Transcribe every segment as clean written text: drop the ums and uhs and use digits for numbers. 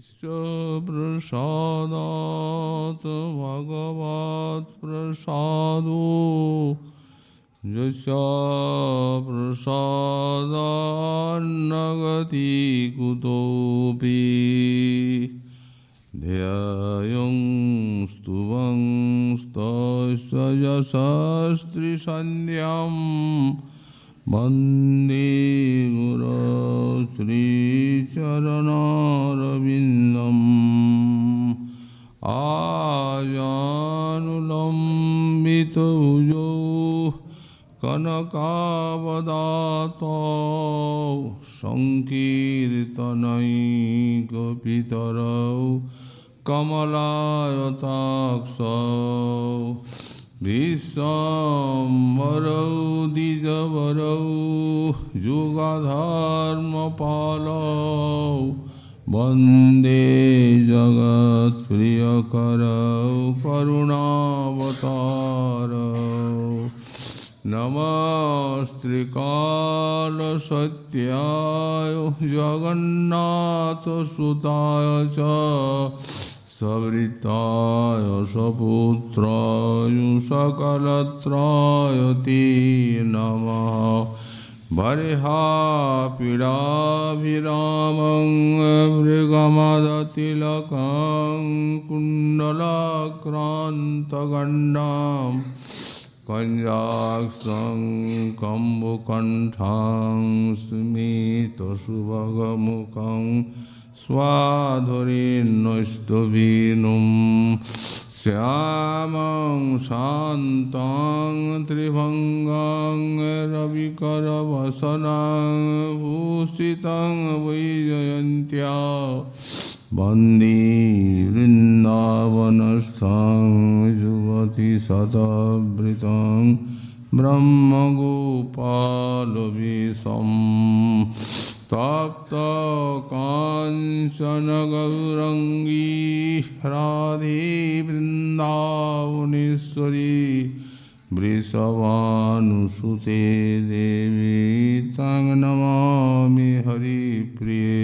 प्रसादात् भगवत् प्रसादो यस्य प्रसादान्नगति कुतोऽपि ध्येयं स्तुवं स्तस्य यशस्त्रिसन्ध्यां वन्दे गुरो श्रीचरणारविन्दम् आजानुलम्बितभुजौ कनकावदातो संकीर्तनैकपितरौ कमलायताक्षौ विश्वम्भरौ द्विजवरौ युगधर्मपालौ वन्दे जगत्प्रियकरौ करुणावतारौ नमस्त्रिकालसत्याय जगन्नाथसुताय च सवृताय सपुत्राय सकलत्राय ते नमः बर्हापीडाभिरामं मृगमदतिलकं कुण्डलाक्रान्तगण्डां कञ्जाक्षं कम्बुकण्ठं स्मितसुभगमुखं स्वाधुरीन्नस्तवीनुं श्यामं शान्तं त्रिभङ्गं रविकरवसनं भूषितं वैजयन्त्या वन्दे वृन्दावनस्थं युवतिशतवृतं ब्रह्मगोपालवेशं तप्त काञ्चन गौरङ्गी राधे वृन्दावनेश्वरी वृषभानुसुते देवी तं नमामि हरिप्रिये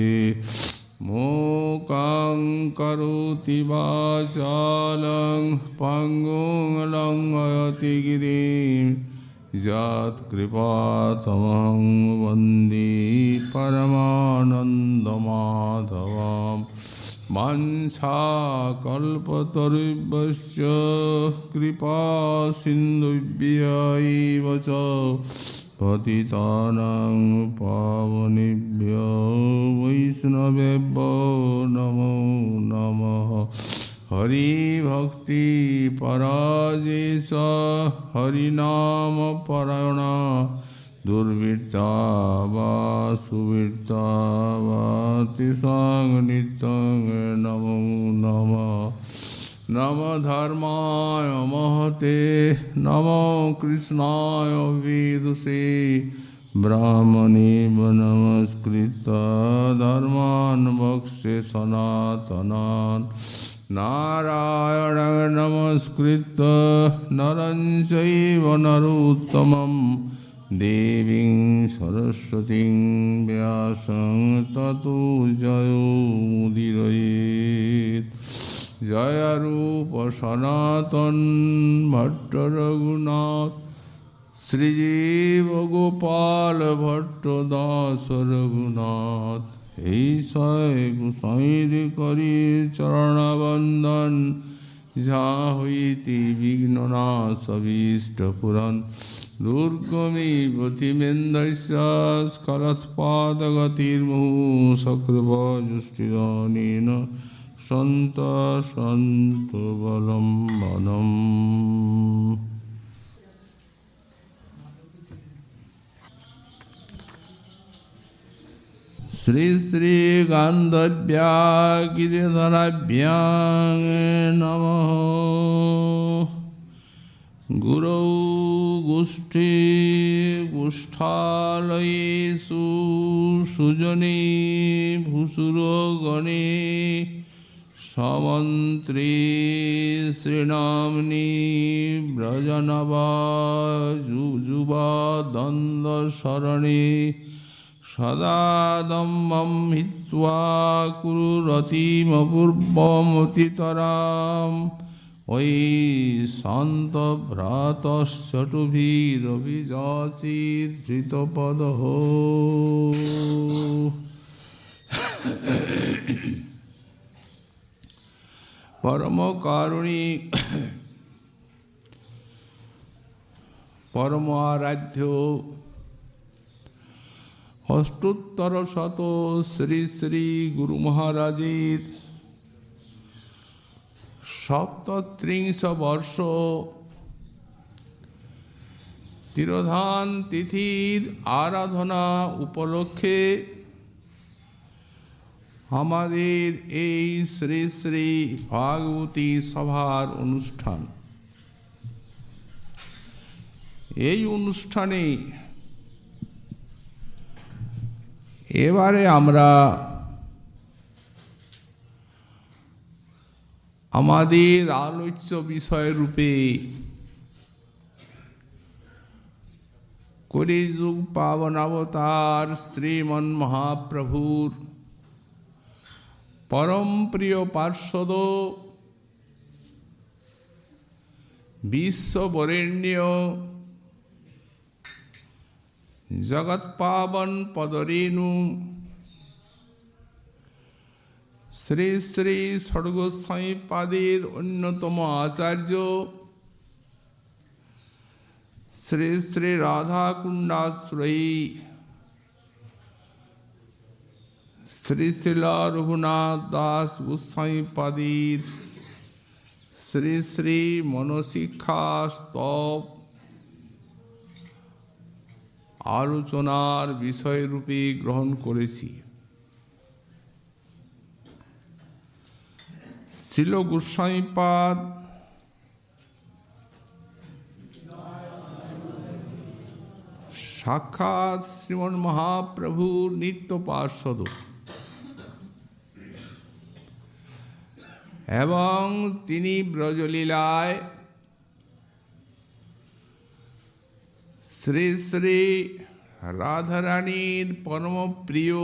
मूकं करोति वाचालं पङ्गुं लङ्घयति गिरिं यत्कृपातमं वन्दे परमानन्दमाधवं वाञ्छाकल्पतरुभ्यश्च कृपासिन्धुभ्यैव च पतितानां पावनेभ्यो वैष्णवेभ्यो नमो नमः हरिभक्ति पराजेश हरिनामपरायणा दुर्वृत्ता वा सुवृत्ता वा तेषां नित्यं नमो नमः नमो धर्माय महते नमो कृष्णाय वेदसे ब्राह्मणेव नमस्कृत्य धर्मान् वक्ष्ये सनातनान् नारायणं नमस्कृत्य नरं चैव नरोत्तमं देवीं सरस्वतीं व्यासं ततो जयोमुदीरयेत् जय रूप सनातन भट्ट रघुनाथ श्रीजीव गोपाल भट्ट दास रघुनाथ ऐसै गोसाईर करी चरण वंदन जहाँ हुईति विघ्ननाश अभीष्ट पुरन दुर्गमी गतिमेन्द्रस्य स्खलत्पादगतिर्मुहुः सकृपाजुष्टिदानेन सन्त बलं वनम् श्री श्री गान्धर्व्या गिरिधराभ्यां नमः गुरौ गोष्ठी गोष्ठालयेषु सुजने भूसुरगणे समन्त्रे श्रीनाम्नि व्रजनवा जुजुवा दन्दशरणे সদাদম্বম হিত্বা কুরু রতিমপূর্বমতিতরাম ওই শান্ত ভ্রাতশ্চটুভিরভিযাচিত ধৃতপদঃ। পরম কারুণিক পরম আরাধ্য অষ্টোত্তর শত শ্রী শ্রী গুরু মহারাজের সপ্তত্রিংশ বর্ষ তিরোধান তিথির আরাধনা উপলক্ষে আমাদের এই শ্রী শ্রী ভাগবতী সভার অনুষ্ঠান। এই অনুষ্ঠানে এবারে আমরা আমাদের আলোচ্য বিষয় রূপে কলিযুগ পাবনাবতার শ্রীমন মহাপ্রভুর পরম প্রিয় পার্ষদ বিশ্ববরেণ্য জগৎ পাবন পদরেণু শ্রী শ্রী ষড়গোস্বামী পাদের অন্যতম আচার্য শ্রী শ্রী রাধাকুণ্ডাশ্রয়ী শ্রী শ্রীল রঘুনাথ দাস গোস্বামী পাদের শ্রী শ্রী মনশিক্ষা স্তব আলোচনার বিষয়রূপে গ্রহণ করেছি। শ্রীল গোস্বামীপাদ সাক্ষাৎ শ্রীমন মহাপ্রভুর নিত্য পার্ষদ এবং তিনি ব্রজলীলায় শ্রী শ্রী রাধারানীর পরম প্রিয়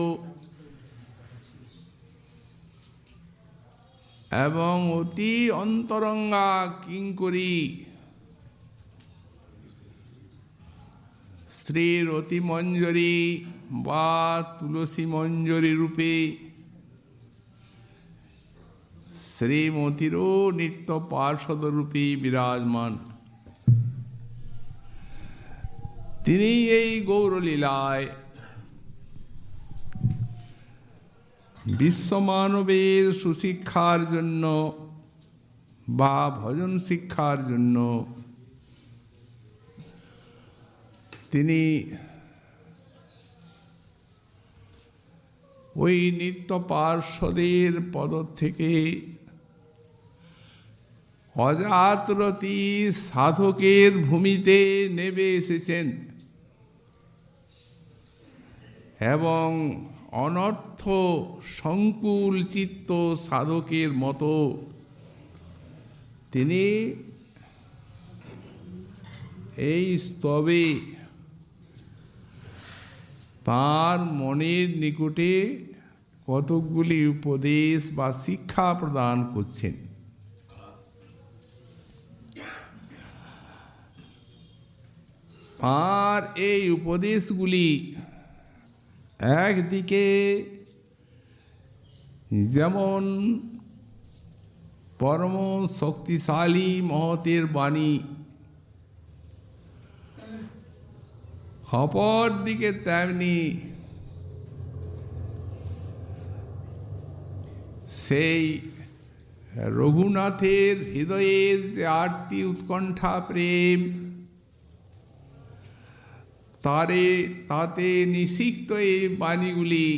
এবং অতি অন্তরঙ্গা কিঙ্করী শ্রী রতি মঞ্জরী বা তুলসী মঞ্জরী রূপে শ্রীমতীরও নিত্য পার্ষদ রূপে বিরাজমান। তিনি এই গৌরলীলায় বিশ্বমানবের সুশিক্ষার জন্য বা ভজন শিক্ষার জন্য তিনি ওই নিত্য পার্ষদের পদ থেকে অজাতরতি সাধকের ভূমিতে নেমে এসেছেন এবং অনর্থ সংকুল চিত্ত সাধকের মতো তিনি এই স্তবে তার মনের নিকটে কতকগুলি উপদেশ বা শিক্ষা প্রদান করছেন। আর এই উপদেশগুলি একদিকে যেমন পরম শক্তিশালী মহতের বাণী, অপর দিকে তেমনি সেই রঘুনাথের হৃদয়ের যে আরতি উৎকণ্ঠা প্রেম তাতে নিষিক্ত এই বাণীগুলি,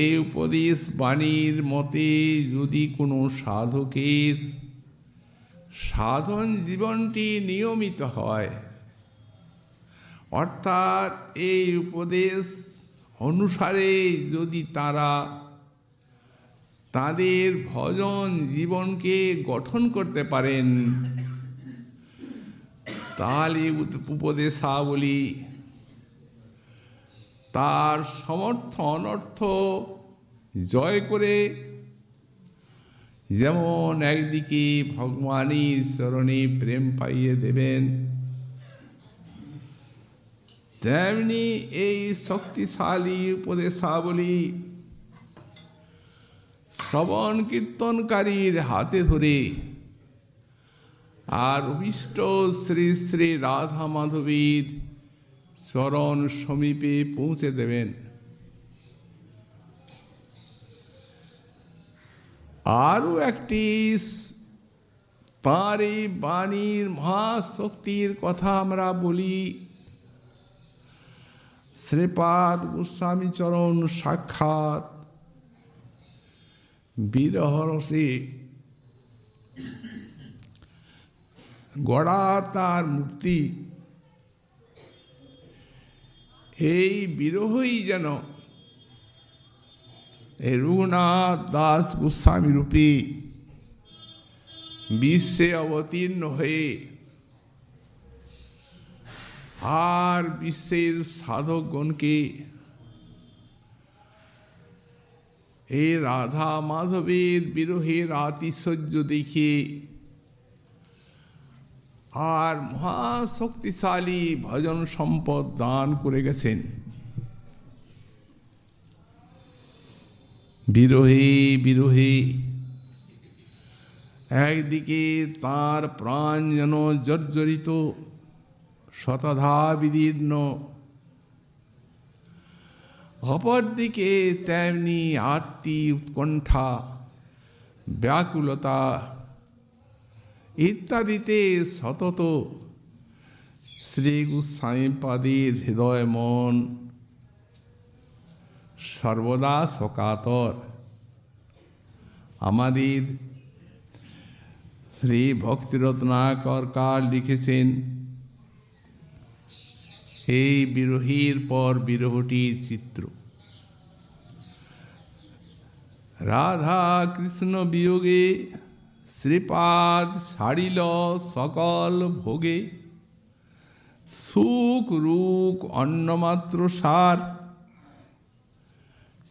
এই উপদেশ বাণীর মতে যদি কোনো সাধকের সাধন জীবনটি নিয়মিত হয়, অর্থাৎ এই উপদেশ অনুসারে যদি তারা তাদের ভজন জীবনকে গঠন করতে পারেন, তাহলে উপদেশাবলী তার সমর্থ অনর্থ জয় করে যেমন একদিকে ভগবানের চরণে প্রেম পাইয়ে দেবেন, তেমনি এই শক্তিশালী উপদেশাবলী শ্রবণ কীর্তনকারীর হাতে ধরে আর অভিষ্ট শ্রী শ্রী রাধা মাধবীর চরণ সমীপে পৌঁছে দেবেন। আরও একটি তাঁর এই বাণীর মহাশক্তির কথা আমরা বলি। শ্রীপাদ গোস্বামী চরণ সাক্ষাৎ বিরহ রসে গড়া তার মূর্তি, এই বিরহই যেন রঘুনাথ দাস গোস্বামী রূপী বিশ্বে অবতীর্ণ হয়ে আর বিশ্বের সাধকগণকে এই রাধা মাধবের বিরহের আতিশয্য দেখিয়ে আর মহাশক্তিশালী ভজন সম্পদ দান করে গেছেন। বিরহে বিরহে একদিকে তার প্রাণ যেন জর্জরিত, শতধা বিদীর্ণ, অপরদিকে তেমনি আরতি, উৎকণ্ঠা, ব্যাকুলতা ইত্যাদিতে সতত শ্রী গোস্বামীপাদের হৃদয় মন সর্বদা শোকাতর। আমাদের শ্রী ভক্তিরত্নাকর লিখেছেন, এই বিরহীর পর বিরহটির চিত্র। রাধা কৃষ্ণ বিয়োগে শ্রীপাদ ছাড়িল সকল ভোগে, সুখ রূপ অন্নমাত্র সার,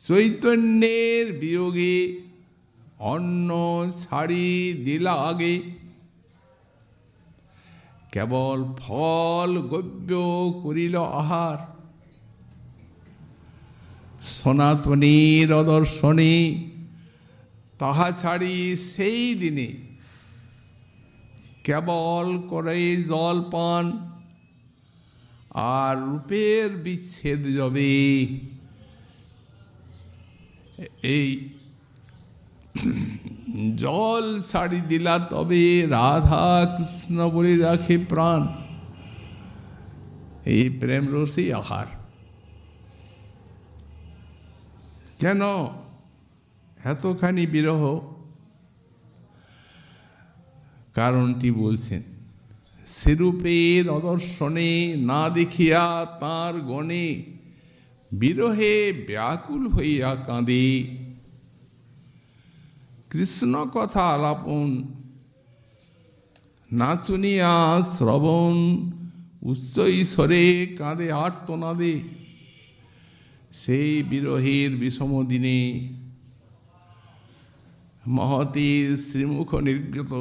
চৈতন্যের বিয়োগে অন্ন ছাড়ি দিলা আগে, কেবল ফল গব্য করিল আহার, সনাতনীর অদর্শনে তাহা ছাড়ি সেই দিনে কেবল করে জল পান, আর রূপের বিচ্ছেদ যাবে। এই জল ছাড়ি দিলা তবে রাধা কৃষ্ণ বলে রাখে প্রাণ, এই প্রেম রসই আহার। কেন এতখানি বিরহ? কারণটি বলছেন, সেরূপের অদর্শনে না দেখিয়া তাঁর গণে বিরহে ব্যাকুল হইয়া কাঁদে, কৃষ্ণ কথা আলাপন না শুনিয়া শ্রবণ, উচ্চ ঈশ্বরে কাঁদে আর্তনাদে। সেই বিরহের বিষম দিনে মহতীর শ্রীমুখ নির্গত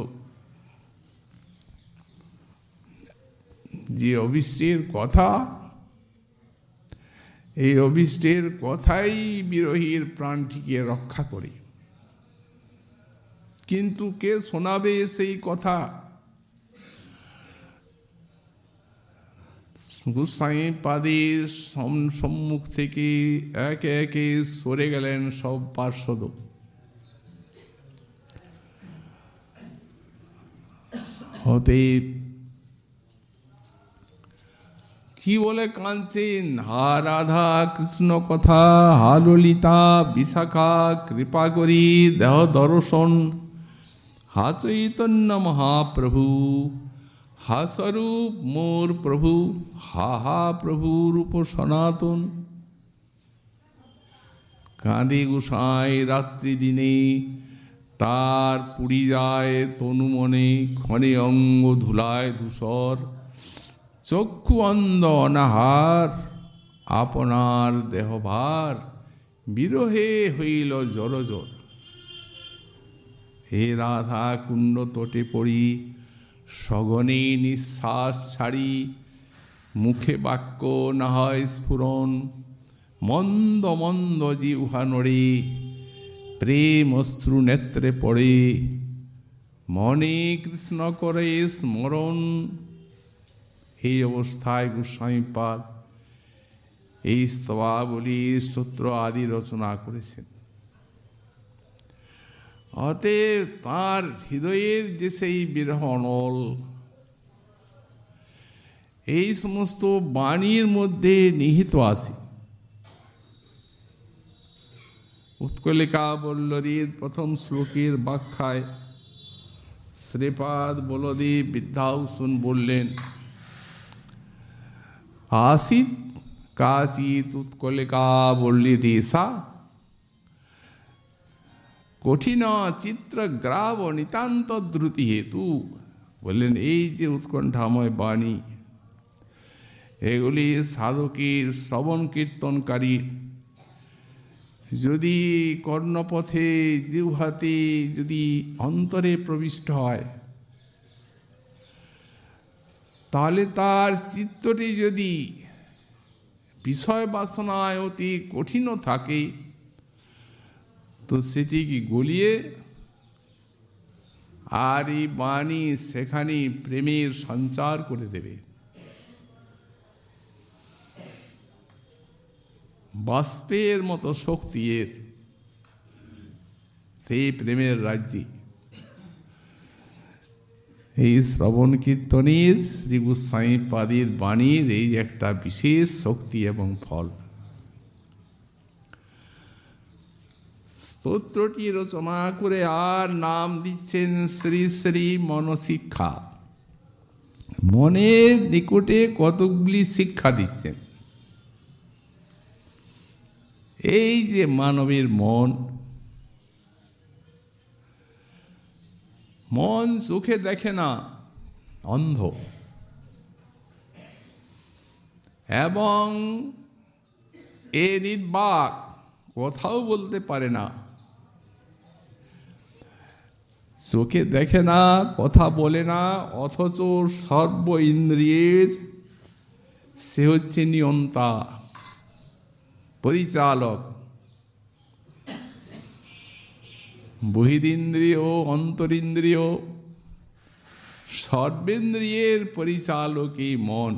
যে অভিষ্টের কথা, এই অভিষ্টের কথাই বিরহীর প্রাণটিকে রক্ষা করে। কিন্তু কে শোনাবে সেই কথা? গোস্বামীপাদের সম্মুখ থেকে একে একে সরে গেলেন সব পার্শ্বদ। হতে কি বলে কাঁদছেন, হা রাধা কৃষ্ণ কথা, হা ললিতা বিশাখা, কৃপা করি দেহ দর্শন, হা চৈতন্য মহাপ্রভু, হা স্বরূপ মোর প্রভু, হা হা প্রভু রূপ সনাতন। কাঁদে গোসাই রাত্রি দিনে, তার পুড়ি যায় তনু মনে, ক্ষণে অঙ্গ ধুলায় ধূসর, চক্ষু অন্ধ অনাহার, আপনার দেহভার বিরহে হইল জড়জড়। হে রাধা কুণ্ড তটে পড়ি সগনে নিঃশ্বাস ছাড়ি, মুখে বাক্য না হয় স্ফুরণ, মন্দ মন্দ জিহ্বা নড়ে, প্রেম অশ্রু নেত্রে পড়ে, মনে কৃষ্ণ করে স্মরণ। এই অবস্থায় গোস্বামীপাদ এই স্তবাবলী স্তোত্র আদি রচনা করেছেন। অতএব তাঁর হৃদয়ের যে সেই বিরহ অনল, এই সমস্ত বাণীর মধ্যে নিহিত আছে। উৎকলিকা বল্লরীর প্রথম শ্লোকের ব্যাখ্যায় শ্রীপাদ বলদেব বিদ্যাভূষণ বললেন, आसीत काचित उत्कलिका बल्लीरेषा कठिन चित्र ग्राव नितांत द्रुति हेतु। বললেন এই যে উৎকণ্ঠাময় বাণী, এগুলি সাধকের শ্রবণ কীর্তনকারী যদি কর্ণপথে জিহ্বাতে যদি অন্তরে প্রবিষ্ট হয়, তাহলে তার চিত্তটি যদি বিষয় বাসনায় অতি কঠিন থাকে, তো সেটি কি গলিয়ে আর এই বাণী সেখানে প্রেমের সঞ্চার করে দেবে। বাষ্পের মতো শক্তি এর সেই প্রেমের রাজ্যে। এই শ্রবণ কীর্তনের শ্রী গোস্বামীপাদের বাণীর এই একটা বিশেষ শক্তি এবং ফল। স্তোত্রটি রচনা করে আর নাম দিচ্ছেন শ্রী শ্রী মনশিক্ষা। মনের নিকটে কতগুলি শিক্ষা দিচ্ছেন। এই যে মানবের মন, মন চোখে দেখে না, অন্ধ, এবং এ নির্বাক, কথাও বলতে পারে না। চোখে দেখে না, কথা বলে না, অথচ সর্ব ইন্দ্রিয়ের সে হচ্ছে নিয়ন্তা, পরিচালক। বহিরিন্দ্রিয় অন্তরিন্দ্রিয় সর্বেন্দ্রিয়ের পরিচালকই মন।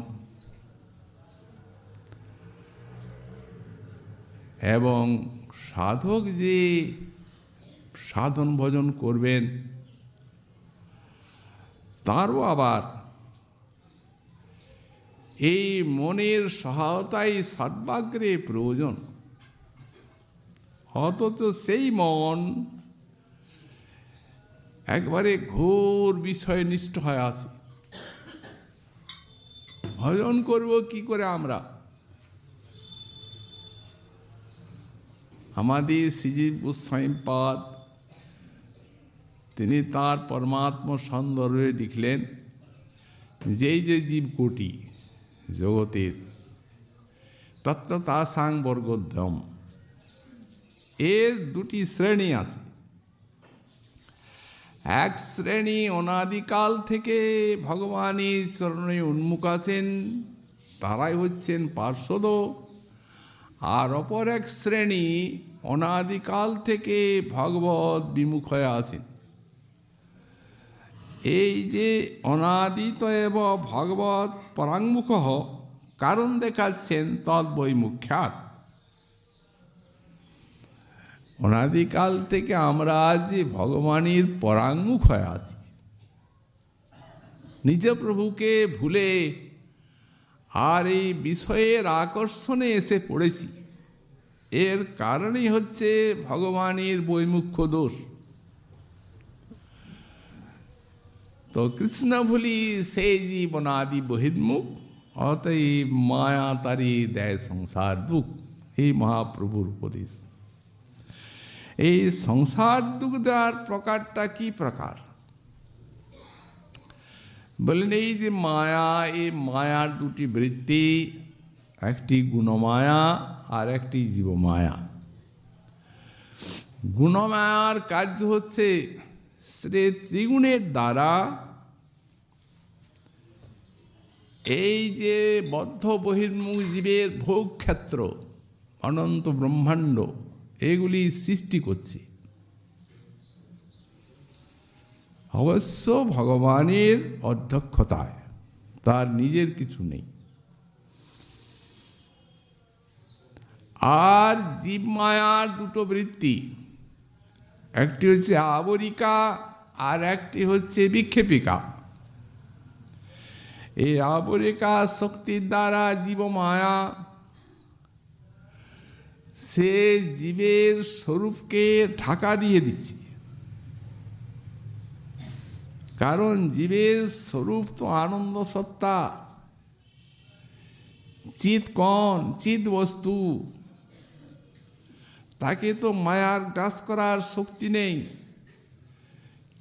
এবং সাধক যে সাধন ভজন করবেন, তারও আবার এই মনের সহায়তাই সর্বাগ্রে প্রয়োজন। অথচ সেই মন একবারে ঘোর বিষয়নিষ্ঠ হয়ে আছে। ভজন করব কি করে আমরা? আমাদের শ্রীজীব গোস্বামীপাদ তিনি তার পরমাত্ম সন্দর্ভে লিখলেন, যেই যে জীব কোটি জগতের তত্ত্ব তাসাং বর্গোদ্যম, এর দুটি শ্রেণী আছে। এক শ্রেণী অনাদিকাল থেকে ভগবানের চরণে উন্মুখ আছেন, তারাই হচ্ছেন পার্শ্বদ। আর অপর এক শ্রেণী অনাদিকাল থেকে ভগবত বিমুখ হয়ে আছেন। এই যে অনাদিত এব ভগবত পরাঙ্মুখ কারণ দেখাচ্ছেন তদ্বৈমুখ্যাৎ। অনাদিকাল থেকে আমরা আজ ভগবানের পরাঙ্মুখ হয়ে আছি, নিজ প্রভুকে ভুলে আর এই বিষয়ের আকর্ষণে এসে পড়েছি। এর কারণই হচ্ছে ভগবানের বৈমুখ্য দোষ। তো কৃষ্ণ ভুলি সেই জীবনাদি বহির্মুখ, অতএব মায়া তারি দেয় সংসার দুঃখ। এই মহাপ্রভুর উপদেশ। এই সংসার দুঃখ দেওয়ার প্রকারটা কি প্রকার? বলেন এই যে মায়া, এই মায়ার দুটি বৃত্তি, একটি গুণমায়া আর একটি জীবমায়া। গুণমায়ার কার্য হচ্ছে সে ত্রিগুণের দ্বারা এই যে বদ্ধ বহির্মুখ জীবের ভোগ ক্ষেত্র, অনন্ত ব্রহ্মাণ্ড, এগুলি সৃষ্টি করছে। অবশ্য ভগবানের অধ্যক্ষতায়, তার নিজের কিছু নেই। আর জীব মায়ার দুটো বৃত্তি, একটি হচ্ছে আবরিকা আর একটি হচ্ছে বিক্ষেপিকা। এই আবরিকা শক্তির দ্বারা জীব মায়া সে জীবের স্বরূপকে ঢাকা দিয়ে দিচ্ছে। কারণ জীবের স্বরূপ তো আনন্দ সত্তা, চিৎ কণ, চিৎ বস্তু, তাকে তো মায়ার গ্রাস করার শক্তি নেই।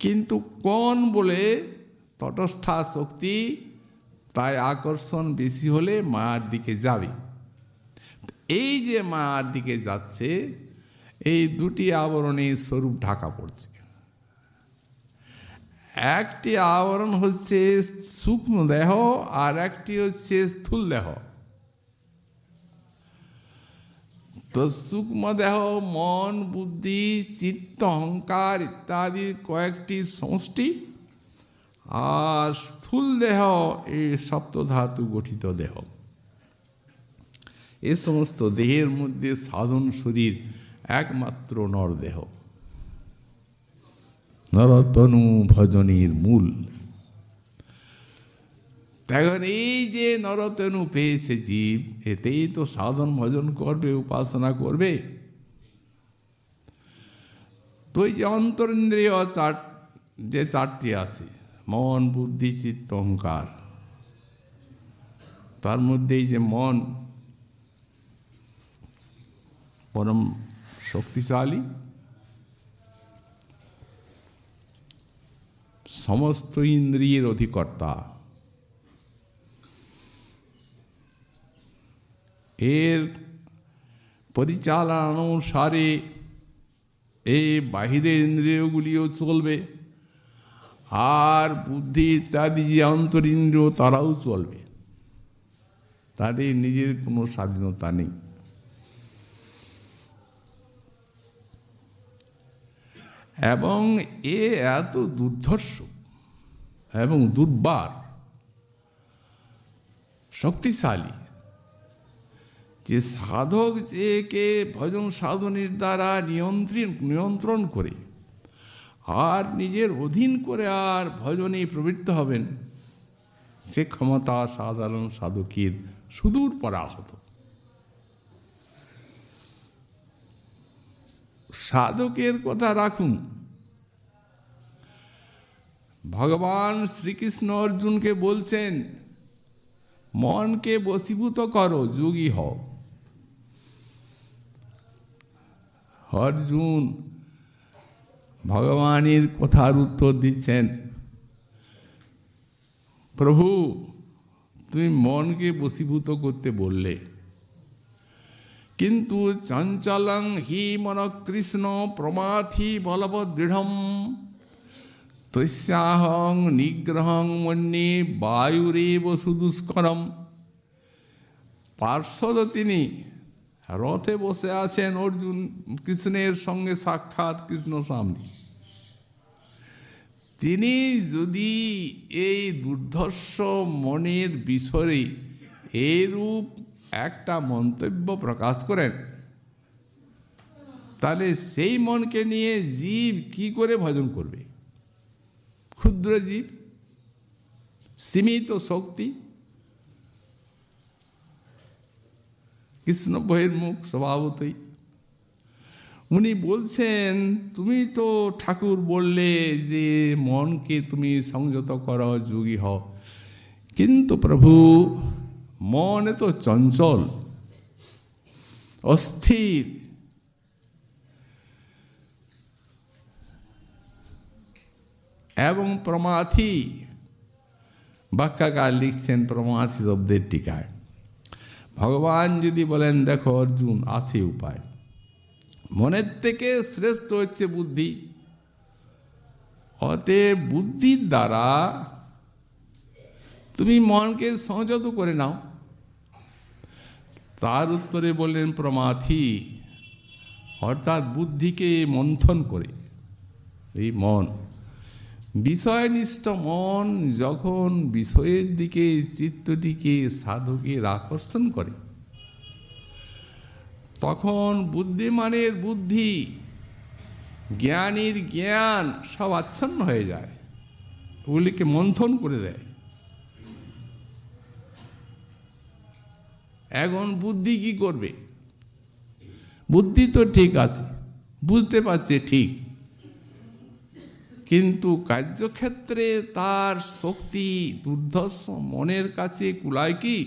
কিন্তু কণ বলে তটস্থা শক্তি, তাই আকর্ষণ বেশি হলে মায়ার দিকে যাবে। এই যে মায়ার দিকে যাচ্ছে, এই দুটি আবরণের স্বরূপ ঢাকা পড়ছে। একটি আবরণ হচ্ছে সূক্ষ্ম দেহ আর একটি হচ্ছে স্থূল দেহ। তো সূক্ষ্ম দেহ মন, বুদ্ধি, চিত্ত, অহংকার ইত্যাদি কয়েকটি সমষ্টি, আর স্থূল দেহ এই সপ্তধাতু গঠিত দেহ। এ সমস্ত দেহের মধ্যে সাধন শরীর একমাত্র নরদেহ, নরতনু ভজনের মূল। তখন এই যে নরতনু পেয়েছে জীব, এতেই তো সাধন ভজন করবে, উপাসনা করবে। তো এই যে অন্তরিন্দ্রিয় যে চারটি আছে, মন, বুদ্ধি, চিত্ত, অহংকার, তার মধ্যেই যে মন পরম শক্তিশালী, সমস্ত ইন্দ্রিয়ের অধিকর্তা। এর পরিচালনা অনুসারে এই বাহিরের ইন্দ্রিয়গুলিও চলবে, আর বুদ্ধি ইত্যাদি যে অন্তরিন্দ্রিয় তারাও চলবে। তাদের নিজের কোনো স্বাধীনতা নেই। এবং এ এত দুর্ধর্ষ এবং দুর্বার, শক্তিশালী, যে সাধক যে কে ভজন সাধনের দ্বারা নিয়ন্ত্রণ করে আর নিজের অধীন করে আর ভজনে প্রবৃত্ত হবেন, সে ক্ষমতা সাধারণ সাধকের সুদূর পরাহত। সাধকের কথা রাখুন, ভগবান শ্রীকৃষ্ণ অর্জুনকে বলছেন, মনকে বশীভূত করো, যোগী হও। অর্জুন ভগবানের কথার উত্তর দিচ্ছেন, প্রভু তুমি মনকে বশীভূত করতে বললে, কিন্তু চঞ্চলং হি মন কৃষ্ণ প্রমাথি বলবৎ দৃঢ়ম তস্যাহং নিগ্রহং মন্যে বায়ুরেব সুদুষ্করম। পার্শ্বদ তিনি রথে বসে আছেন, অর্জুন কৃষ্ণের সঙ্গে সাক্ষাৎ কৃষ্ণ সামনে। তিনি যদি এই দুর্ধর্ষ মনের বিষয়ে এরূপ একটা মন্তব্য প্রকাশ করেন, তাহলে সেই মনকে নিয়ে জীব কি করে ভজন করবে? ক্ষুদ্র জীব, সীমিত শক্তি, কৃষ্ণ বহির্মুখ স্বভাবতই। উনি বলছেন, তুমি তো ঠাকুর বললে যে মনকে তুমি সংযত করো, যোগী হও, কিন্তু প্রভু মন তো চঞ্চল, অস্থির, এবং প্রমাথি। ব্যাখ্যাকার লিখছেন প্রমাথি শব্দের টিকায়, ভগবান যদি বলেন দেখো অর্জুন আছে উপায়, মনের থেকে শ্রেষ্ঠ হচ্ছে বুদ্ধি, অতএব বুদ্ধির দ্বারা তুমি মনকে সংযত করে নাও। তার উত্তরে বললেন প্রমাথি, অর্থাৎ বুদ্ধিকে মন্থন করে। এই মন, বিষয়নিষ্ঠ মন যখন বিষয়ের দিকে চিত্তটিকে সাধকের আকর্ষণ করে, তখন বুদ্ধিমানের বুদ্ধি, জ্ঞানীর জ্ঞান সব আচ্ছন্ন হয়ে যায়, ওগুলিকে মন্থন করে দেয়। এখন বুদ্ধি কি করবে? বুদ্ধি তো ঠিক আছে, বুঝতে পারছে ঠিক, কিন্তু কার্যক্ষেত্রে তার শক্তি দুর্ধর্ষ মনের কাছে কুলায় কি?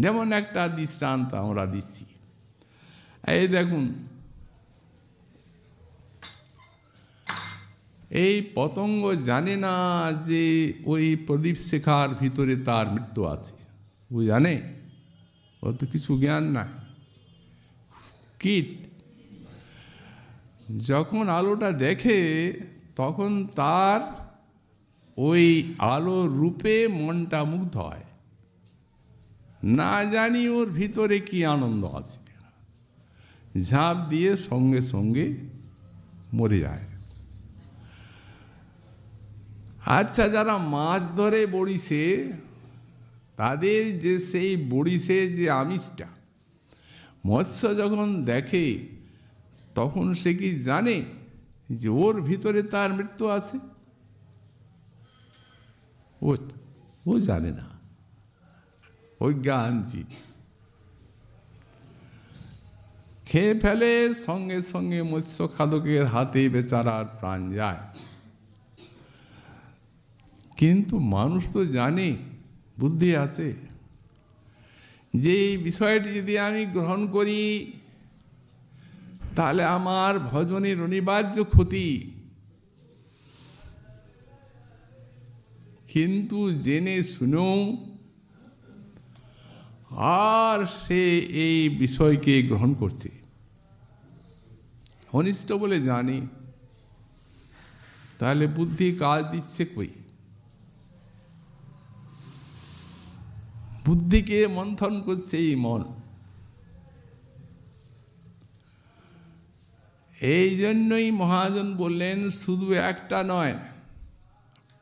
যেমন একটা দৃষ্টান্ত আমরা দিচ্ছি, এই দেখুন, এই পতঙ্গ জানে না যে ওই প্রদীপ শেখার ভিতরে তার মৃত্যু আছে, ও জানে? ও তো কিছু জ্ঞান নাই। কীট যখন আলোটা দেখে, তখন তার ওই আলোর রূপে মনটা মুগ্ধ হয়, না জানি ওর ভিতরে কি আনন্দ আছে, ঝাঁপ দিয়ে সঙ্গে সঙ্গে মরে যায়। আচ্ছা, যারা মাছ ধরে বড়িশে, তাদের যে সেই বড়িশে যে আমিষটা, মৎস্য যখন দেখে, তখন সে কি জানে যে ওর ভিতরে তার মৃত্যু আছে? ও জানে না, অজ্ঞান জীব। খেয়ে ফেলে, সঙ্গে সঙ্গে মৎস্য খাদকের হাতে বেচারার প্রাণ যায়। কিন্তু মানুষ তো জানে, বুদ্ধি আছে, যে এই বিষয়টি যদি আমি গ্রহণ করি তাহলে আমার ভজনের অনিবার্য ক্ষতি। কিন্তু জেনে শুনেও আর সে এই বিষয়কে গ্রহণ করছে, অনিষ্ট বলে জানি, তাহলে বুদ্ধি কাজ দিচ্ছে কই? বুদ্ধিকে মন্থন করছে এই মন। এই জন্যই মহাজন বললেন শুধু একটা নয়,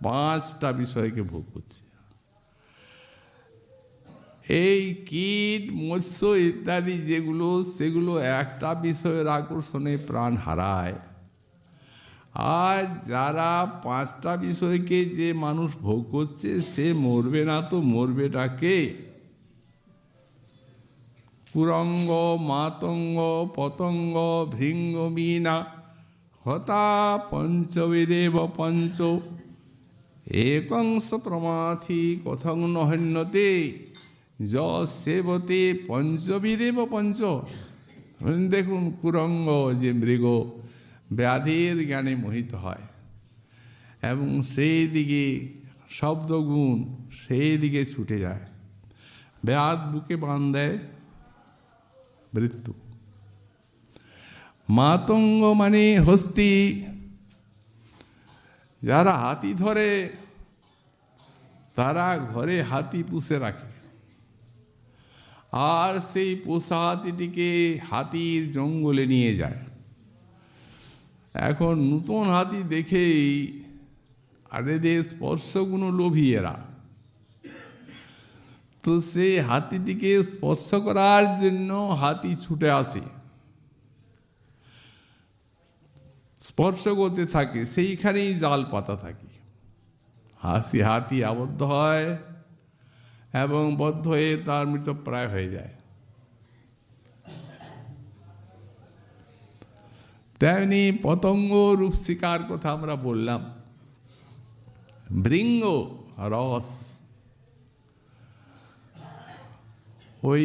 5টা বিষয়কে ভোগ করছে। এই কীট, মৎস্য ইত্যাদি যেগুলো, সেগুলো একটা বিষয়ের আকর্ষণে প্রাণ হারায়। আর যারা 5টা বিষয়কে যে মানুষ ভোগ করছে, সে মরবে না তো মরবেটা কে? কুরঙ্গ, মাতঙ্গ, পতঙ্গ, ভৃঙ্গমীনা, হতা পঞ্চবিদেব পঞ্চ, একংশ প্রমাথি কথং নহন্যতে সেবতে পঞ্চবিদেব পঞ্চ। দেখুন, কুরঙ্গ যে মৃগ ব্যাধির জ্ঞানে মোহিত হয় এবং সেই দিকে শব্দগুণ সেই দিকে ছুটে যায়, ব্যাধ বুকে বাঁধ দেয়, মৃত্যু। মাতঙ্গ মানে হস্তি, যারা হাতি ধরে তারা ঘরে হাতি পুষে রাখে, আর সেই পোষা হাতিটিকে হাতির জঙ্গলে নিয়ে যায়। এখন নতুন হাতি দেখেই আরেদের স্পর্শগুণ লোভী এরা, তো সেই হাতিটিকে স্পর্শ করার জন্য হাতি ছুটে আসে, স্পর্শ করতে থাকে, সেইখানেই জাল পাতা থাকে। হাতি আবদ্ধ হয় এবং বদ্ধ হয়ে তার মৃতপ্রায় হয়ে যায়। তেমনি পতঙ্গ রূপ শিকার কথা আমরা বললাম। ভৃঙ্গ রস, ওই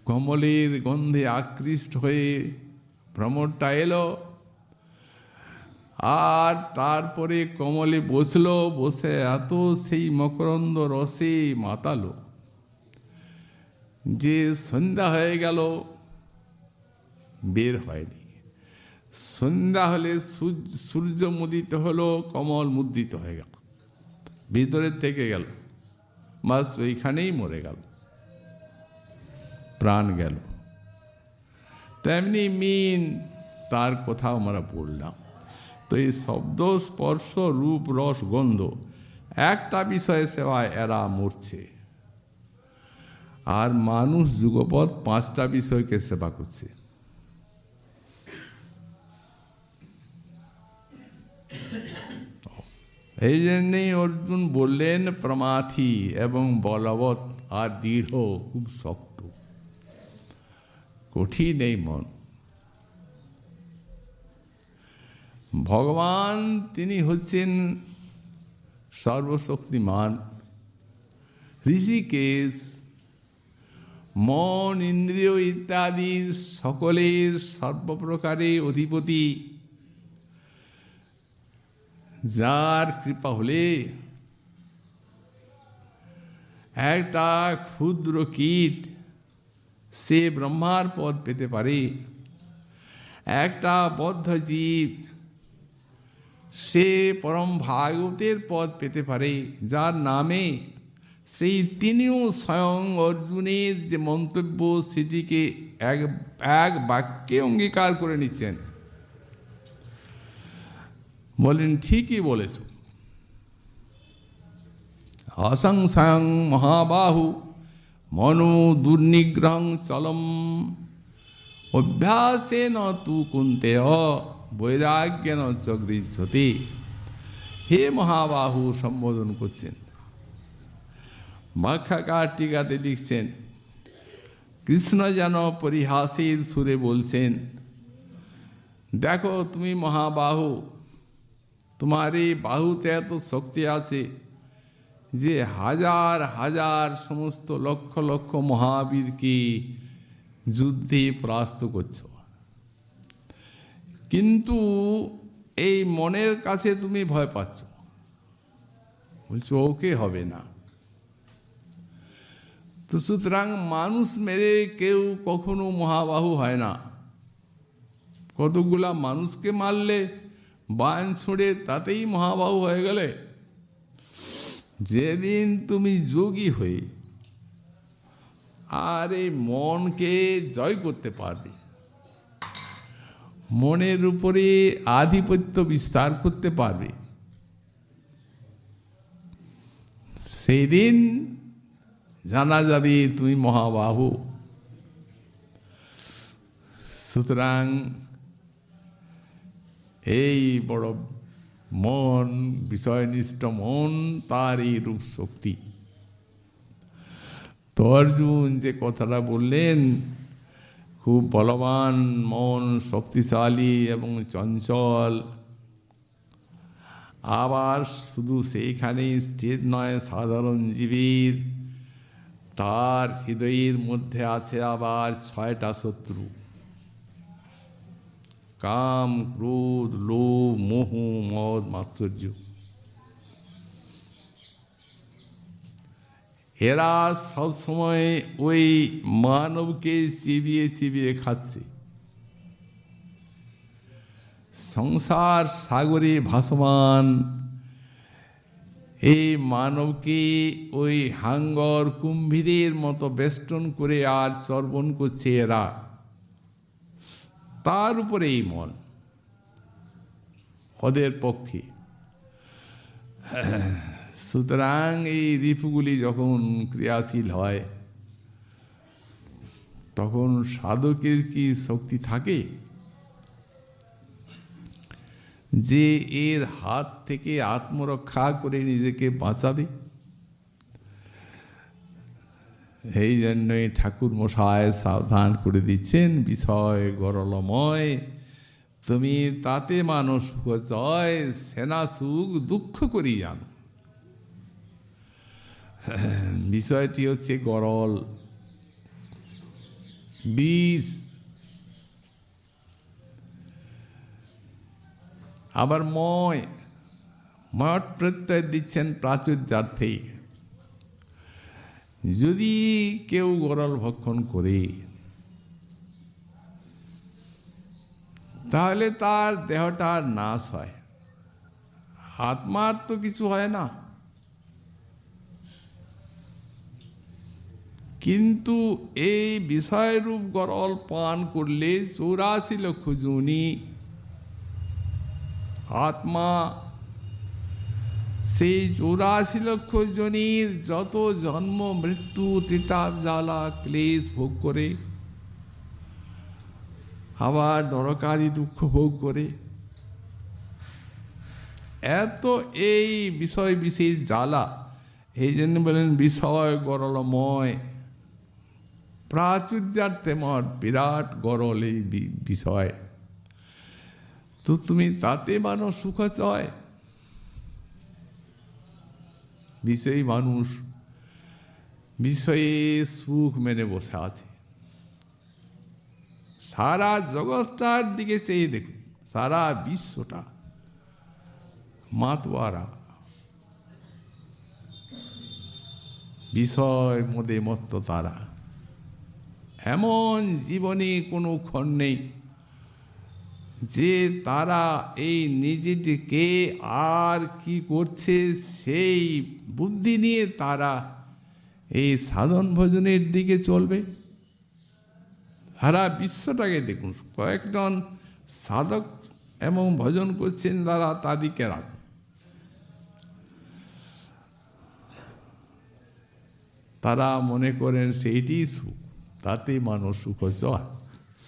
কমলের গন্ধে আকৃষ্ট হয়ে ভ্রমরটা এলো, আর তারপরে কমলে বসলো, বসে এত সেই মকরন্দ রসে মাতালো, যে সন্ধ্যা হয়ে গেল, বের হয়নি। সন্ধ্যা হলে সূর্য মুদিত হলো, কমল মুদ্রিত হয়ে গেল, ভিতরে থেকে গেল, বাস ওইখানেই মরে গেল, প্রাণ গেল। তেমনি মিন, তার কথা আমরা পড়লাম। তো এই শব্দ, স্পর্শ, রূপ, রস, গন্ধ, একটা বিষয়ে সেবায় এরা মরছে। আর মানুষ যুগপৎ 5টা বিষয়কে সেবা করছে। এই জন্যেই অর্জুন বললেন প্রমাথি এবং বলবৎ আর দৃঢ়, খুব শক্ত, কঠিন এই মন। ভগবান তিনি হচ্ছেন সর্বশক্তিমান। ঋষিকেশ মন, ইন্দ্রিয় ইত্যাদি সকলের সর্বপ্রকারে অধিপতি, যার কৃপা হলে একটা ক্ষুদ্র কীট সে ব্রহ্মার পদ পেতে পারে, একটা বদ্ধ জীব সে পরম ভাগবতের পদ পেতে পারে, যার নামে সেই তিনিও স্বয়ং অর্জুনের যে মন্তব্য সেটিকে এক বাক্যে অঙ্গীকার করে নিচ্ছেন। বলেন ঠিকই বলেছ। অসংশয়ং মহাবাহু মনো দুর্নিগ্রহং চলম অভ্যাসেন তু কুন্তেয় বৈরাগ্যেন চ গৃহ্যতে। হে মহাবাহু সম্বোধন করছেন। ব্যাখ্যাকার টিকাতে লিখছেন, কৃষ্ণ যেন পরিহাসের সুরে বলছেন, দেখো তুমি মহাবাহু, তোমার এই বাহুতে এত শক্তি আছে যে হাজার হাজার সমস্ত লক্ষ লক্ষ মহাবীরকে যুদ্ধে পরাস্ত করছ, কিন্তু এই মনের কাছে তুমি ভয় পাচ্ছ, বলছো ওকে হবে না। তো সুতরাং মানুষ মেরে কেউ কখনো মহাবাহু হয় না। কতগুলা মানুষকে মারলে বান ছুঁড়ে তাতেই মহাবাহু হয়ে গেলে। যেদিন তুমি যোগী হয়ে আর এই মনকে জয় করতে পারবে, মনের উপরে আধিপত্য বিস্তার করতে পারবে, সেই দিন জানা যাবে তুমি মহাবাহু। সুতরাং এই বড় মন, বিষয়নিষ্ঠ মন, তার এই রূপ শক্তি। তো অর্জুন যে কথাটা বললেন, খুব বলবান মন, শক্তিশালী এবং চঞ্চল, আবার শুধু সেইখানেই স্থির নয় সাধারণ জীবীর, তার হৃদয়ের মধ্যে আছে আবার 6টা শত্রু: কাম, ক্রোধ, লোভ, মোহ, মদ, মাৎসর্য। এরা সবসময় ওই মানবকে চিবিয়ে চিবিয়ে খাচ্ছে। সংসার সাগরে ভাসমান এই মানবকে ওই হাঙ্গর কুম্ভীরের মতো বেষ্টন করে আর চর্বণ করছে এরা। তার উপরে এই মন ওদের পক্ষে। সুতরাং এই রিপুগুলি যখন ক্রিয়াশীল হয়, তখন সাধকের কি শক্তি থাকে যে এর হাত থেকে আত্মরক্ষা করে নিজেকে বাঁচাবে? এই জন্যই ঠাকুর মশাই সাবধান করে দিচ্ছেন, বিষয় গরলময়, তুমি তাতে মানুষ জয়, সেনা সুখ দুঃখ করি জানো। বিষয়টি হচ্ছে গরল, বিষ। আবার মঠ প্রত্যয় দিচ্ছেন প্রাচুর্যার্থে। যদি কেউ গরল ভক্ষণ করে তাহলে তার দেহটা নাশ হয়, আত্মার তো কিছু হয় না। কিন্তু এই বিষয়রূপ গরল পান করলে 84 লক্ষ যোনি আত্মা সেই 84 লক্ষ যোনির যত জন্ম মৃত্যু ত্রিতাপ জ্বালা ক্লেশ ভোগ করে, আবার নরকাদি দুঃখ ভোগ করে, এত এই বিষয় বিশেষ জ্বালা, এই জন্য বলেন বিষয় গরলময়, প্রাচুর্যার্থে মঠ বিরাট গরল এই বিষয়। তো তুমি তাতে মানুষ সুখ চায়? বিষয়ী মানুষ বিষয়ে সুখ মেনে বসে আছে। সারা জগৎটার দিকে চেয়ে দেখুন, সারা বিশ্বটা মাতোয়ারা বিষয় মদে মত্ত। তারা এমন জীবনে কোনো ক্ষণ নেই যে তারা এই নিজেদেরকে আর কি করছে সেই বুদ্ধি নিয়ে তারা এই সাধন ভজনের দিকে চলবে। সারা বিশ্বটাকে দেখুন, কয়েকজন সাধক এবং ভজন করছেন তারা, তাদেরকে রাখুন। তারা মনে করেন সেইটি সুখ, তাতে মানুষ সুখ চায়,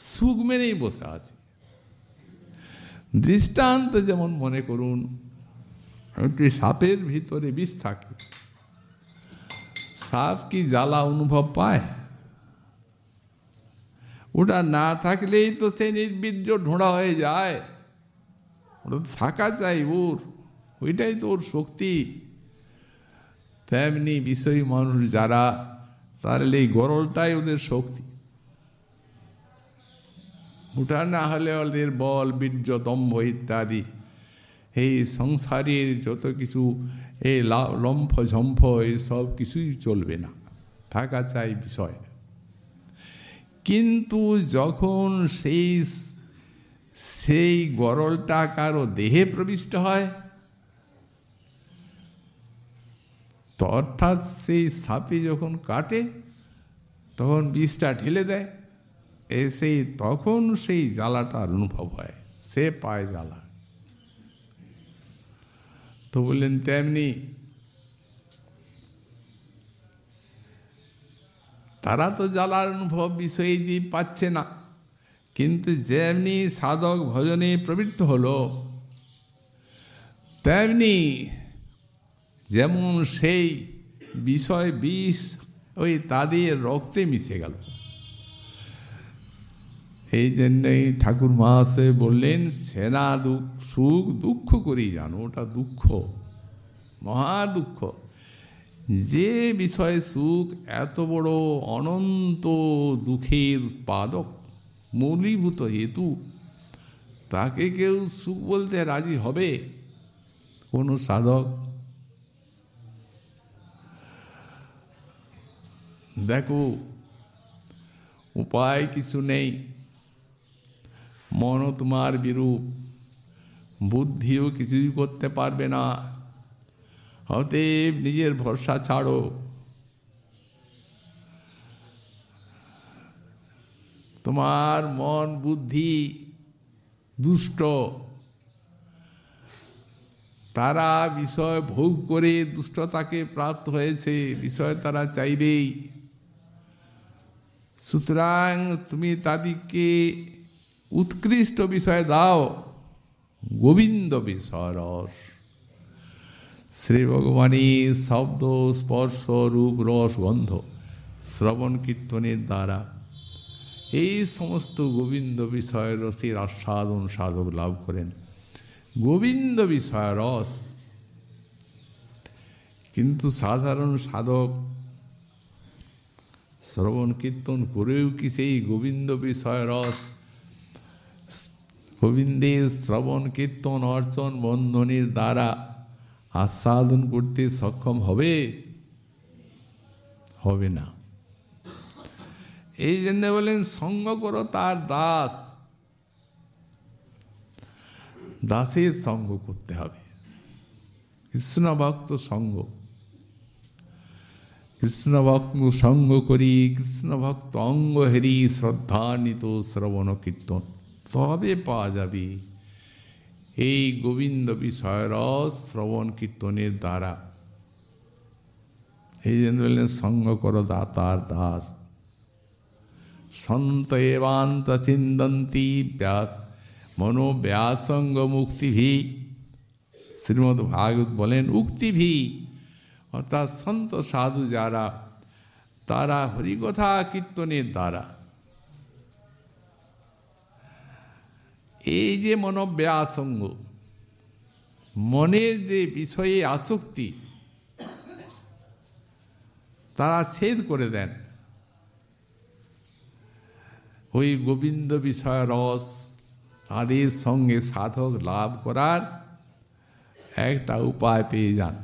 সুখ মেনেই বসে আছে। দৃষ্টান্ত যেমন মনে করুন, একটি সাপের ভিতরে বিষ থাকে, সাপ কি জ্বালা অনুভব পায়? ওটা না থাকলেই তো সে নির্বীর্য ঢোঁড়া হয়ে যায়, ওটা থাকা চাই ওর, ওইটাই তো ওর শক্তি। তেমনি বিষয়ী মানুষ যারা, তাহলে এই গরলটাই ওদের শক্তি। ওটা না হলে ওদের বল বীর্য দম্ভ ইত্যাদি এই সংসারের যত কিছু এই লম্ফ ঝম্ফ এই সব কিছুই চলবে না, থাকা চাই বিষয়। কিন্তু যখন সেই গরলটা কারো দেহে প্রবিষ্ট হয়, তো অর্থাৎ সেই সাপে যখন কাটে তখন বিষটা ঢেলে দেয়, এসে তখন সেই জ্বালাটার অনুভব হয়, সে পায় জ্বালা। তো বললেন তেমনি তারা তো জ্বালার অনুভব বিষয়ে যে পাচ্ছে না, কিন্তু যেমনি সাধক ভজনে প্রবৃত্ত হলো, তেমনি যেমন সেই বিষয় বিষ ওই তাদের রক্তে মিশে গেল। এই জন্যই ঠাকুর মহাশয় বললেন, সেনা সুখ দুঃখ করেই জানো, ওটা দুঃখ, মহা দুঃখ। যে বিষয় সুখ এত বড় অনন্ত দুঃখের পাদক, মূলীভূত হেতু, তাকে কেউ সুখ বলতে রাজি হবে? কোনো সাধক? দেখো, উপায় কিছু নেই, মনও তোমার বিরূপ, বুদ্ধিও কিছুই করতে পারবে না। অতএব নিজের ভরসা ছাড়ো। তোমার মন বুদ্ধি দুষ্ট, তারা বিষয় ভোগ করে দুষ্টতাকে প্রাপ্ত হয়েছে, বিষয় তারা চাইবেই। সুতরাং তুমি তাদেরকে উৎকৃষ্ট বিষয় দাও, গোবিন্দ বিষয় রস, শ্রী ভগবানের শব্দ স্পর্শ রূপ রস গন্ধ শ্রবণ কীর্তনের দ্বারা এই সমস্ত গোবিন্দ বিষয় রসের আস্বাদন সাধক লাভ করেন। গোবিন্দ বিষয় রস। কিন্তু সাধারণ সাধক শ্রবণ কীর্তন করেও কি সেই গোবিন্দ বিষয় রস, গোবিন্দের শ্রবণ কীর্তন অর্চন বন্ধনের দ্বারা আস্বাদন করতে সক্ষম হবে? হবে না। এই জন্য বলেন সঙ্গ করো তার দাস, দাসের সঙ্গ করতে হবে। কৃষ্ণ ভক্ত সঙ্গ, কৃষ্ণ ভক্ত সঙ্গ করি, কৃষ্ণ ভক্ত অঙ্গ হেরি শ্রদ্ধান্বিত শ্রবণ কীর্তন, তবে পাওয়া যাবে এই গোবিন্দ বিষয় রস শ্রবণ কীর্তনের দ্বারা। এই জন্য বললেন সঙ্গ করো দাতার দাস। সন্ত এবান্ত চিন্তন্তি ব্যাস মনোব্যাসঙ্গ মুক্তিভি। শ্রীমদ্ ভাগবত বলেন উক্তিভি, অর্থাৎ সন্ত সাধু যারা, তারা হরিকথা কীর্তনের দ্বারা এই যে মনোব্যাসঙ্গ, মনের যে বিষয়ে আসক্তি, তারা ছেদ করে দেন। ওই গোবিন্দ বিষয় রস তাদের সঙ্গে সাধক লাভ করার একটা উপায় পেয়ে যান।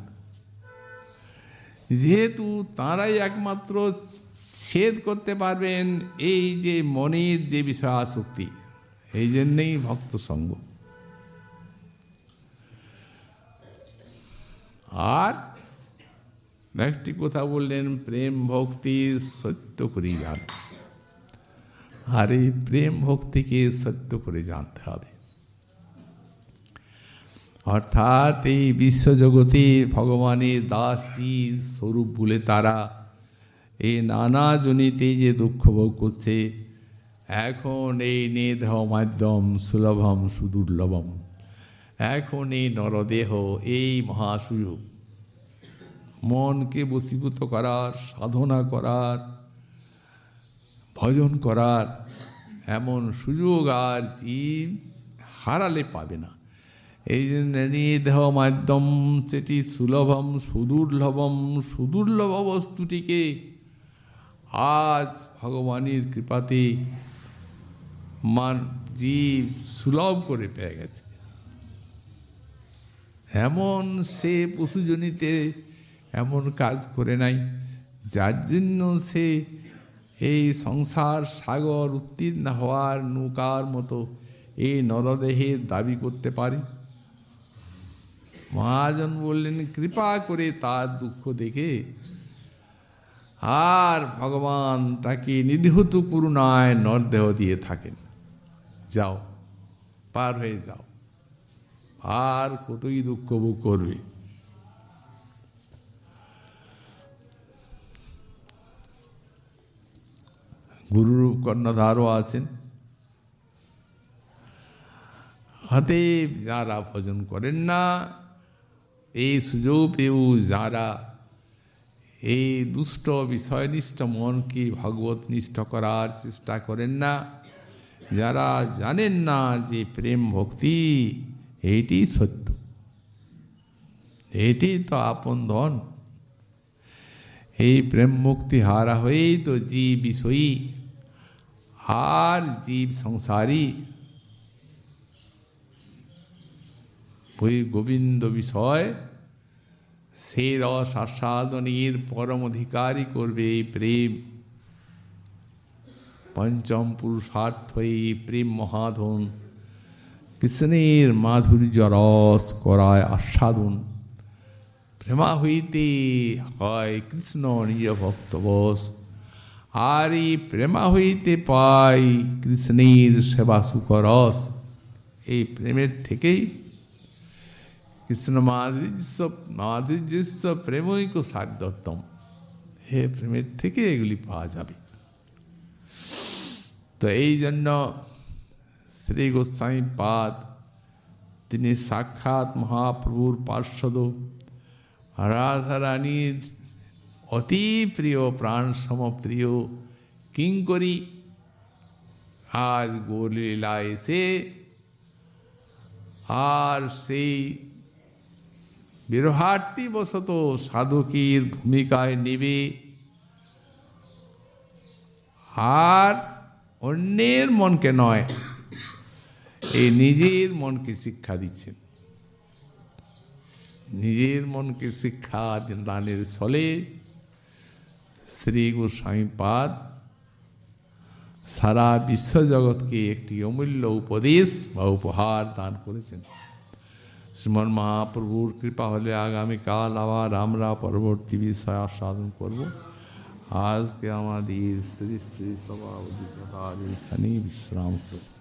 যেহেতু তারাই একমাত্র ছেদ করতে পারবেন এই যে মনের যে বিষয় আসক্তি, এই জন্যেই ভক্ত সঙ্গ। আর একটি কথা বললেন, প্রেম ভক্তি সত্য করে যান। আর এই প্রেম ভক্তিকে সত্য করে জানতে হবে। অর্থাৎ এই বিশ্বজগতে ভগবানের দাসজি স্বরূপ বলে তারা এই নানা জনিতে যে দুঃখ ভোগ করছে, এখন এই নেদেহ মাধ্যম সুলভম সুদুর্লভম, এখন এই নরদেহ এই মহাসুযোগ, মনকে বশীভূত করার, সাধনা করার, ভজন করার এমন সুযোগ আর জীব হারালে পাবে না। এই জন্য নিদেহ মাধ্যম সেটি সুলভম সুদুর্লভম, সুদুর্লভ বস্তুটিকে আজ ভগবানের কৃপাতে জীব সুলভ করে পেয়ে গেছে। এমন সে পশুজনিতে এমন কাজ করে নাই যার জন্য সে এই সংসার সাগর উত্তীর্ণ হওয়ার নৌকার মতো এই নরদেহের দাবি করতে পারে। মহাজন বললেন কৃপা করে তার দুঃখ দেখে আর ভগবান তাকে নির্হত করুণায় নরদেহ দিয়ে থাকেন, যাও পার হয়ে যাও, আর কতই দুঃখ ভোগ করবে। গুরুরূপ কর্ণধারও আছেন। অতএব যারা ভজন করেন না, এই সুযোগ পেয়েও যারা এই দুষ্ট বিষয়নিষ্ঠ মনকে ভগবৎনিষ্ঠ করার চেষ্টা করেন না, যারা জানেন না যে প্রেম ভক্তি এইটি সত্য, এটি তো আপন ধন, এই প্রেম মুক্তি হারা হয়েই তো জীব বিষয়ী আর জীব সংসারী। ওই গোবিন্দ বিষয় সেই রস আস্বাদনের পরম অধিকারী করবে এই প্রেম। পঞ্চম পুরুষার্থ এই প্রেম মহাধন, কৃষ্ণের মাধুর্য রস করায় আস্বাদন। প্রেমা হইতে হয় কৃষ্ণ নিজ ভক্তবশ, আর এই প্রেমা হইতে পাই কৃষ্ণের সেবা সুখরস। এই প্রেমের থেকেই কৃষ্ণ মাধুর্যস্য প্রেমৈক সাধ্যতম, হে প্রেমের থেকে এগুলি পাওয়া যাবে। তো এই জন্য শ্রী গোস্বামী পাদ তিনি সাক্ষাৎ মহাপ্রভুর পার্শ্বদ, রাধারানীর অতি প্রিয় প্রাণ সমপ্রিয় কিঙ্করী, আজ গৌরলীলা এসে আর সেই বিরহার্থী বশত সাধকের ভূমিকায় নেবে আর অন্যের মনকে নয়, এই নিজের মনকে শিক্ষা দিচ্ছেন। নিজের মনকে শিক্ষা দানের ফলে শ্রী গোস্বামীপাদ সারা বিশ্ব জগৎকে একটি অমূল্য উপদেশ বা উপহার দান করেছেন। শ্রীমন মহাপ্রভুর কৃপা হলে আগামীকাল আবার আমরা পরবর্তী বিষয় আস্বাদন করব। আজকে আমাদের শ্রী শ্রী সভাপতি এখানেই বিশ্রাম করব।